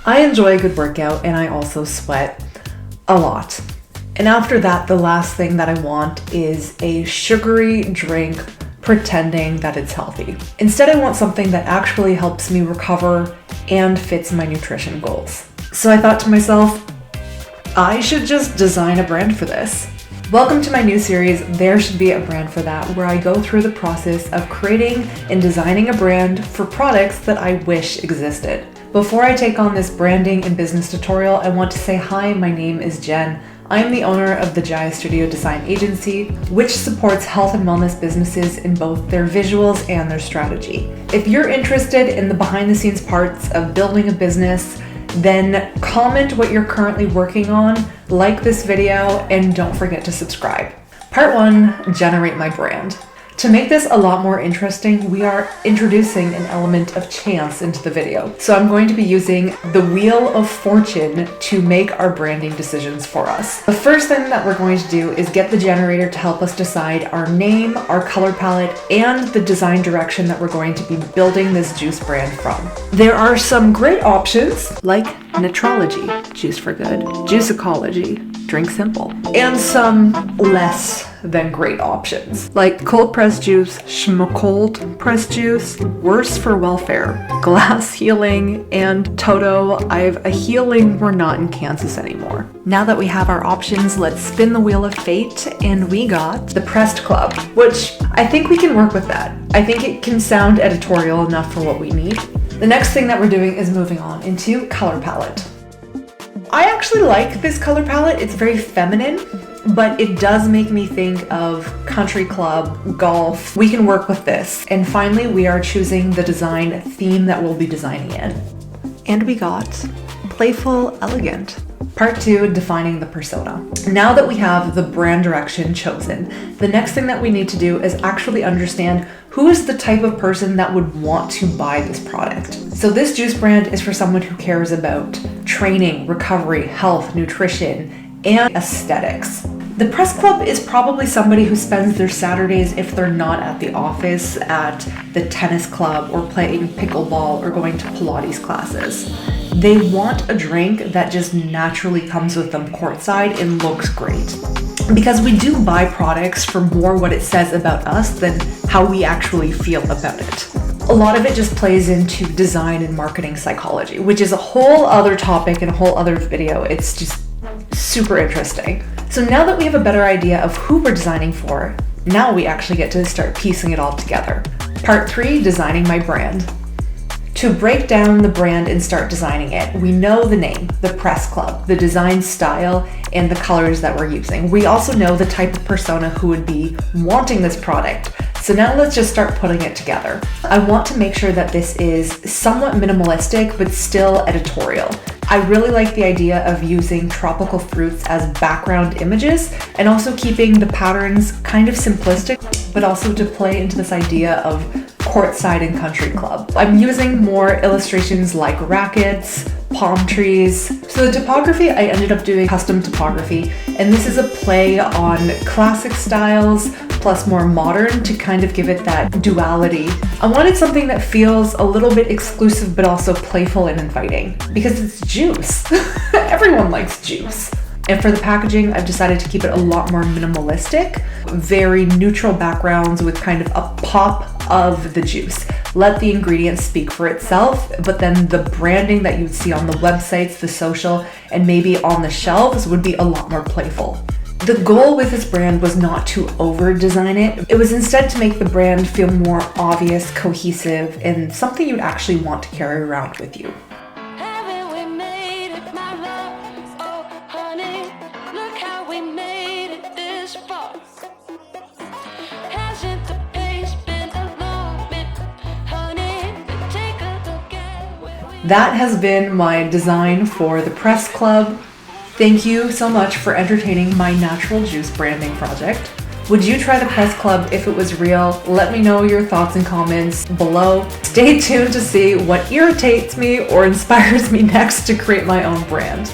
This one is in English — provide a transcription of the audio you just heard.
I enjoy a good workout and I also sweat a lot. And after that, the last thing that I want is a sugary drink pretending that it's healthy. Instead, I want something that actually helps me recover and fits my nutrition goals. So I thought to myself, I should just design a brand for this. Welcome to my new series, There Should Be a Brand for That, where I go through the process of creating and designing a brand for products that I wish existed. Before I take on this branding and business tutorial, I want to say hi, my name is Jen. I am the owner of the Jaya Studio Design Agency, which supports health and wellness businesses in both their visuals and their strategy. If you're interested in the behind the scenes parts of building a business, then comment what you're currently working on, like this video, and don't forget to subscribe. Part 1, generate my brand. To make this a lot more interesting, we are introducing an element of chance into the video. So I'm going to be using the Wheel of Fortune to make our branding decisions for us. The first thing that we're going to do is get the generator to help us decide our name, our color palette, and the design direction that we're going to be building this juice brand from. There are some great options like Nutrology, Juice for Good, Juiceecology, Drink Simple, and some less than great options like cold pressed juice, cold pressed juice, Worse for Welfare, Glass Healing, and Toto, I've a healing we're not in Kansas anymore. Now that we have our options, let's spin the wheel of fate, and we got the Pressed Club, which I think we can work with that. I think it can sound editorial enough for what we need. The next thing that we're doing is moving on into color palette. I actually like this color palette. It's very feminine, but it does make me think of country club, golf. We can work with this. And finally, we are choosing the design theme that we'll be designing in. And we got Playful Elegant. Part 2, defining the persona. Now that we have the brand direction chosen, the next thing that we need to do is actually understand who is the type of person that would want to buy this product. So this juice brand is for someone who cares about training, recovery, health, nutrition, and aesthetics. The Press Club is probably somebody who spends their Saturdays, if they're not at the office, at the tennis club or playing pickleball or going to Pilates classes. They want a drink that just naturally comes with them courtside and looks great. Because we do buy products for more what it says about us than how we actually feel about it. A lot of it just plays into design and marketing psychology, which is a whole other topic and a whole other video. It's just super interesting. So now that we have a better idea of who we're designing for, now we actually get to start piecing it all together. Part 3, designing my brand. To break down the brand and start designing it, we know the name, the Press Club, the design style, and the colors that we're using. We also know the type of persona who would be wanting this product. So now let's just start putting it together. I want to make sure that this is somewhat minimalistic, but still editorial. I really like the idea of using tropical fruits as background images and also keeping the patterns kind of simplistic, but also to play into this idea of courtside and country club. I'm using more illustrations like rackets, palm trees. So the typography, I ended up doing custom typography, and this is a play on classic styles plus more modern to kind of give it that duality. I wanted something that feels a little bit exclusive but also playful and inviting because it's juice. Everyone likes juice. And for the packaging, I've decided to keep it a lot more minimalistic, very neutral backgrounds with kind of a pop of the juice. Let the ingredients speak for itself, but then the branding that you would see on the websites, the social, and maybe on the shelves would be a lot more playful. The goal with this brand was not to over-design it. It was instead to make the brand feel more obvious, cohesive, and something you'd actually want to carry around with you. That has been my design for the Press Club. Thank you so much for entertaining my natural juice branding project. Would you try the Press Club if it was real? Let me know your thoughts and comments below. Stay tuned to see what irritates me or inspires me next to create my own brand.